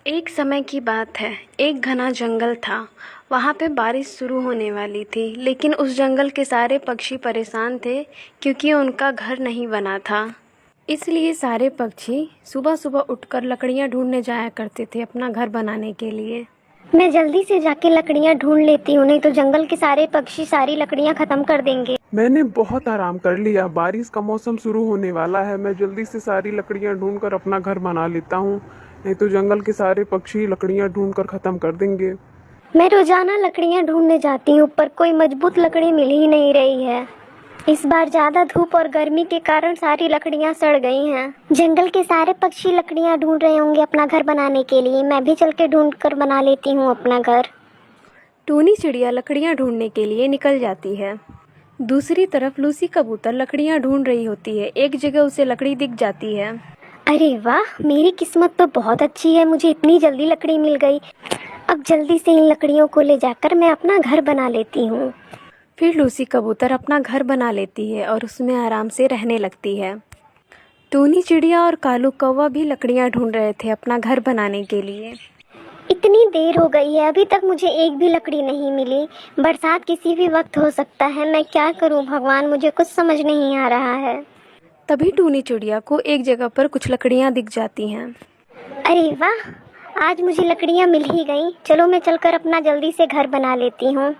एक समय की बात है। एक घना जंगल था। वहाँ पे बारिश शुरू होने वाली थी, लेकिन उस जंगल के सारे पक्षी परेशान थे क्योंकि उनका घर नहीं बना था। इसलिए सारे पक्षी सुबह सुबह उठकर लकड़ियाँ ढूंढने जाया करते थे अपना घर बनाने के लिए। मैं जल्दी से जाके लकड़ियाँ ढूंढ लेती हूँ, नहीं तो जंगल के सारे पक्षी सारी लकड़ियाँ खत्म कर देंगे। मैंने बहुत आराम कर लिया। बारिश का मौसम शुरू होने वाला है। मैं जल्दी से सारी लकड़ियां ढूंढकर अपना घर बना लेता हूँ, नहीं तो जंगल के सारे पक्षी लकड़ियां ढूंढकर खत्म कर देंगे। मैं रोजाना लकड़ियाँ ढूंढने जाती हूँ, पर कोई मजबूत लकड़ी मिल ही नहीं रही है। इस बार ज्यादा धूप और गर्मी के कारण सारी लकड़ियाँ सड़ गई हैं। जंगल के सारे पक्षी लकड़ियाँ ढूंढ रहे होंगे अपना घर बनाने के लिए। मैं भी चल के ढूंढ कर बना लेती हूँ अपना घर। टूनी चिड़िया लकड़ियाँ ढूंढने के लिए निकल जाती है। दूसरी तरफ लूसी कबूतर लकड़ियाँ ढूंढ रही होती है। एक जगह उसे लकड़ी दिख जाती है। अरे वाह, मेरी किस्मत तो बहुत अच्छी है, मुझे इतनी जल्दी लकड़ी मिल गई। अब जल्दी से इन लकड़ियों को ले जाकर मैं अपना घर बना लेती हूँ। फिर लूसी कबूतर अपना घर बना लेती है और उसमें आराम से रहने लगती है। टूनी चिड़िया और कालू कौवा भी लकड़ियाँ ढूंढ रहे थे अपना घर बनाने के लिए। इतनी देर हो गई है, अभी तक मुझे एक भी लकड़ी नहीं मिली। बरसात किसी भी वक्त हो सकता है, मैं क्या करूं भगवान, मुझे कुछ समझ नहीं आ रहा है। तभी टूनी चिड़िया को एक जगह पर कुछ लकड़ियाँ दिख जाती हैं। अरे वाह, आज मुझे लकड़ियां मिल ही गई। चलो मैं चलकर अपना जल्दी से घर बना लेती हूँ।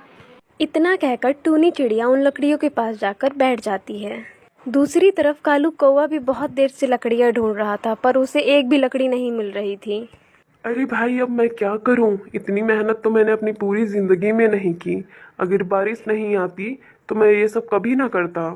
इतना कहकर टूनी चिड़िया उन लकड़ियों के पास जाकर बैठ जाती है। दूसरी तरफ कालू कौवा भी बहुत देर से लकड़ियाँ ढूंढ रहा था, पर उसे एक भी लकड़ी नहीं मिल रही थी। अरे भाई, अब मैं क्या करूं? इतनी मेहनत तो मैंने अपनी पूरी जिंदगी में नहीं की। अगर बारिश नहीं आती तो मैं ये सब कभी ना करता।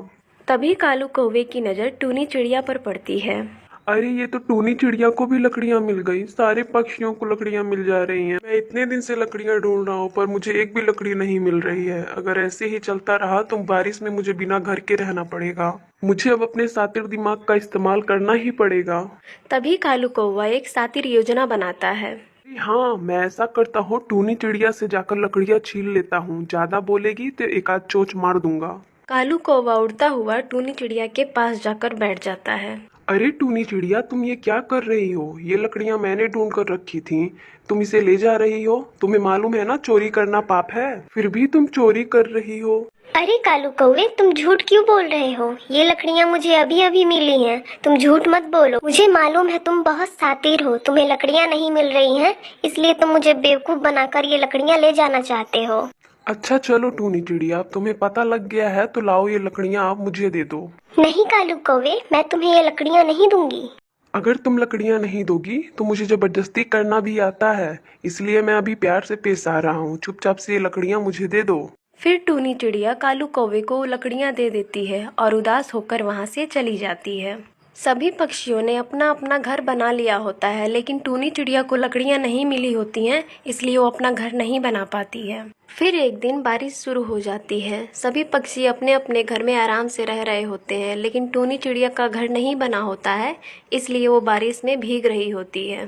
तभी कालू कौवे की नज़र टूनी चिड़िया पर पड़ती है। अरे, ये तो टूनी चिड़िया को भी लकड़ियां मिल गई। सारे पक्षियों को लकड़ियां मिल जा रही हैं। मैं इतने दिन से लकड़ियां ढूंढ रहा हूँ, पर मुझे एक भी लकड़ी नहीं मिल रही है। अगर ऐसे ही चलता रहा तो बारिश में मुझे बिना घर के रहना पड़ेगा। मुझे अब अपने शातिर दिमाग का इस्तेमाल करना ही पड़ेगा। तभी कालू कौवा एक शातिर योजना बनाता है। अरे हाँ, मैं ऐसा करता हूँ, टूनी चिड़िया से जाकर लकड़ियां छीन लेता हूँ। ज्यादा बोलेगी तो एक आध चोंच मार दूंगा। कालू कौवा उड़ता हुआ टूनी चिड़िया के पास जाकर बैठ जाता है। अरे टूनी चिड़िया, तुम ये क्या कर रही हो? ये लकड़ियां मैंने ढूंढ कर रखी थी, तुम इसे ले जा रही हो। तुम्हें मालूम है ना, चोरी करना पाप है, फिर भी तुम चोरी कर रही हो। अरे कालू कौवे, तुम झूठ क्यों बोल रहे हो? ये लकड़ियाँ मुझे अभी अभी मिली हैं। तुम झूठ मत बोलो। मुझे मालूम है तुम बहुत शातिर हो। तुम्हें लकड़ियाँ नहीं मिल रही हैं, इसलिए तुम मुझे बेवकूफ बनाकर ये लकड़ियाँ ले जाना चाहते हो। अच्छा चलो टूनी चिड़िया, अब तुम्हें पता लग गया है तो लाओ, ये लकड़ियां आप मुझे दे दो। नहीं कालू कौवे, मैं तुम्हें ये लकड़ियाँ नहीं दूंगी। अगर तुम लकड़ियां नहीं दोगी तो मुझे जबरदस्ती करना भी आता है, इसलिए मैं अभी प्यार से पेश आ रहा हूँ। चुपचाप से ये लकड़ियां मुझे दे दो। फिर टूनी चिड़िया कालू कौवे को लकड़ियाँ दे देती है और उदास होकर वहाँ से चली जाती है। सभी पक्षियों ने अपना अपना घर बना लिया होता है, लेकिन टूनी चिड़िया को लकड़ियाँ नहीं मिली होती हैं, इसलिए वो अपना घर नहीं बना पाती है। फिर एक दिन बारिश शुरू हो जाती है। सभी पक्षी अपने अपने घर में आराम से रह रहे होते हैं, लेकिन टूनी चिड़िया का घर नहीं बना होता है, इसलिए वो बारिश में भीग रही होती है।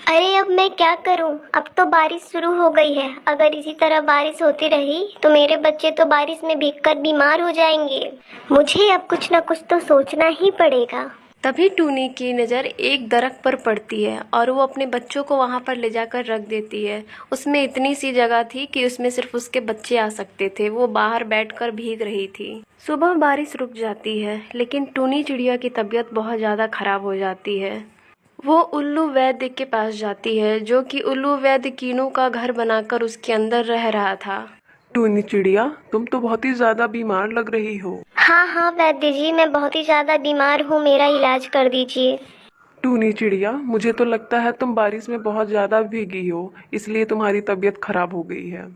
अरे अब मैं क्या करूं? अब तो बारिश शुरू हो गई है। अगर इसी तरह बारिश होती रही तो मेरे बच्चे तो बारिश में भीगकर बीमार हो जाएंगे। मुझे अब कुछ न कुछ तो सोचना ही पड़ेगा। तभी टूनी की नज़र एक दरख्त पर पड़ती है और वो अपने बच्चों को वहाँ पर ले जाकर रख देती है। उसमें इतनी सी जगह थी कि उसमें सिर्फ उसके बच्चे आ सकते थे। वो बाहर बैठकर भीग रही थी। सुबह बारिश रुक जाती है, लेकिन टूनी चिड़िया की तबीयत बहुत ज़्यादा खराब हो जाती है। वो उल्लू वैद्य के पास जाती है, जो कि उल्लू वैद्य कीनू का घर बनाकर उसके अंदर रह रहा था। टूनी चिड़िया, तुम तो बहुत ही ज्यादा बीमार लग रही हो। हाँ हाँ वैद्य जी, मैं बहुत ही ज्यादा बीमार हूँ, मेरा इलाज कर दीजिए। टूनी चिड़िया, मुझे तो लगता है तुम बारिश में बहुत ज्यादा भीगी हो, इसलिए तुम्हारी तबीयत खराब हो गई है।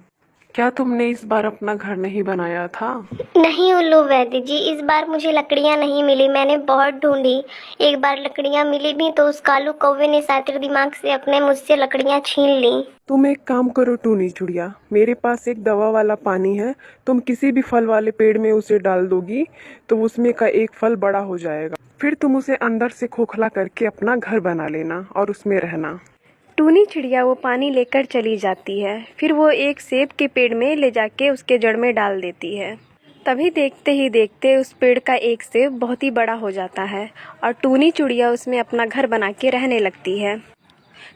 क्या तुमने इस बार अपना घर नहीं बनाया था? नहीं उल्लू वैद्य जी, इस बार मुझे लकड़ियाँ नहीं मिली। मैंने बहुत ढूंढी। एक बार लकड़ियाँ मिली भी तो उस कालू कौवे ने शातिर दिमाग से अपने मुझसे लकड़ियाँ छीन ली। तुम एक काम करो टूनी चिड़िया, मेरे पास एक दवा वाला पानी है। तुम किसी भी फल वाले पेड़ में उसे डाल दोगी तो उसमें का एक फल बड़ा हो जाएगा। फिर तुम उसे अंदर से खोखला करके अपना घर बना लेना और उसमें रहना। टूनी चिड़िया वो पानी लेकर चली जाती है। फिर वो एक सेब के पेड़ में ले जाके उसके जड़ में डाल देती है। तभी देखते ही देखते उस पेड़ का एक सेब बहुत ही बड़ा हो जाता है और टूनी चिड़िया उसमें अपना घर बना के रहने लगती है।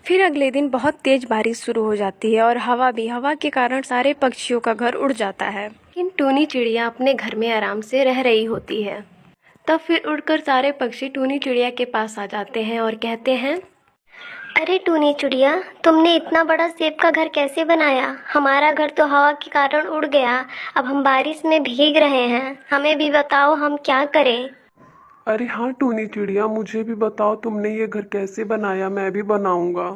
फिर अगले दिन बहुत तेज बारिश शुरू हो जाती है और हवा के कारण सारे पक्षियों का घर उड़ जाता है। लेकिन टूनी चिड़िया अपने घर में आराम से रह रही होती है। तब फिर उड़कर सारे पक्षी टूनी चिड़िया के पास आ जाते हैं और कहते हैं, अरे टूनी चिड़िया, तुमने इतना बड़ा सेब का घर कैसे बनाया? हमारा घर तो हवा के कारण उड़ गया। अब हम बारिश में भीग रहे हैं, हमें भी बताओ हम क्या करें। अरे हाँ टूनी चिड़िया, मुझे भी बताओ तुमने ये घर कैसे बनाया, मैं भी बनाऊंगा।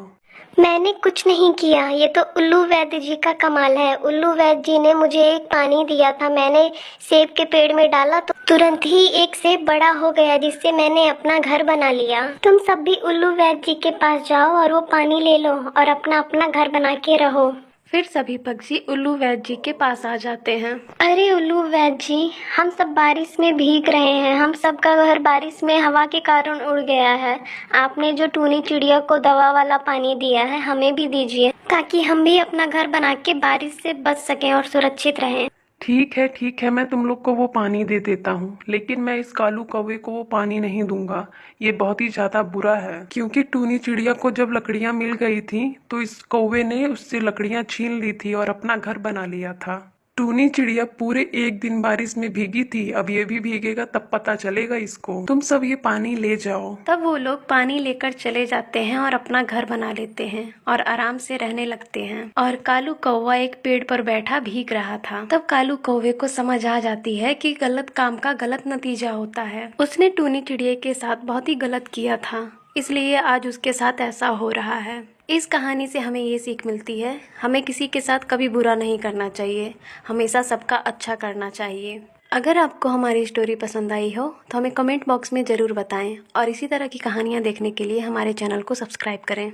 मैंने कुछ नहीं किया, ये तो उल्लू वैद्य जी का कमाल है। उल्लू वैद्य जी ने मुझे एक पानी दिया था, मैंने सेब के पेड़ में डाला तो तुरंत ही एक सेब बड़ा हो गया, जिससे मैंने अपना घर बना लिया। तुम सब भी उल्लू वैद्य जी के पास जाओ और वो पानी ले लो और अपना अपना घर बना के रहो। फिर सभी पक्षी उल्लू वैद्य जी के पास आ जाते हैं। अरे उल्लू वैद्य जी, हम सब बारिश में भीग रहे हैं, हम सबका घर बारिश में हवा के कारण उड़ गया है। आपने जो टूनी चिड़िया को दवा वाला पानी दिया है, हमें भी दीजिए, ताकि हम भी अपना घर बना के बारिश से बच सकें और सुरक्षित रहें। ठीक है, मैं तुम लोग को वो पानी दे देता हूँ, लेकिन मैं इस कालू कौवे को वो पानी नहीं दूंगा। ये बहुत ही ज्यादा बुरा है, क्योंकि टूनी चिड़िया को जब लकड़ियां मिल गई थी तो इस कौवे ने उससे लकड़ियां छीन ली थी और अपना घर बना लिया था। टूनी चिड़िया पूरे एक दिन बारिश में भीगी थी, अब ये भी भीगेगा तब पता चलेगा इसको। तुम सब ये पानी ले जाओ। तब वो लोग पानी लेकर चले जाते हैं और अपना घर बना लेते हैं और आराम से रहने लगते हैं। और कालू कौवा एक पेड़ पर बैठा भीग रहा था। तब कालू कौवे को समझ आ जाती है कि गलत काम का गलत नतीजा होता है। उसने टूनी चिड़िया के साथ बहुत ही गलत किया था, इसलिए आज उसके साथ ऐसा हो रहा है। इस कहानी से हमें ये सीख मिलती है, हमें किसी के साथ कभी बुरा नहीं करना चाहिए, हमेशा सबका अच्छा करना चाहिए। अगर आपको हमारी स्टोरी पसंद आई हो तो हमें कमेंट बॉक्स में ज़रूर बताएं और इसी तरह की कहानियाँ देखने के लिए हमारे चैनल को सब्सक्राइब करें।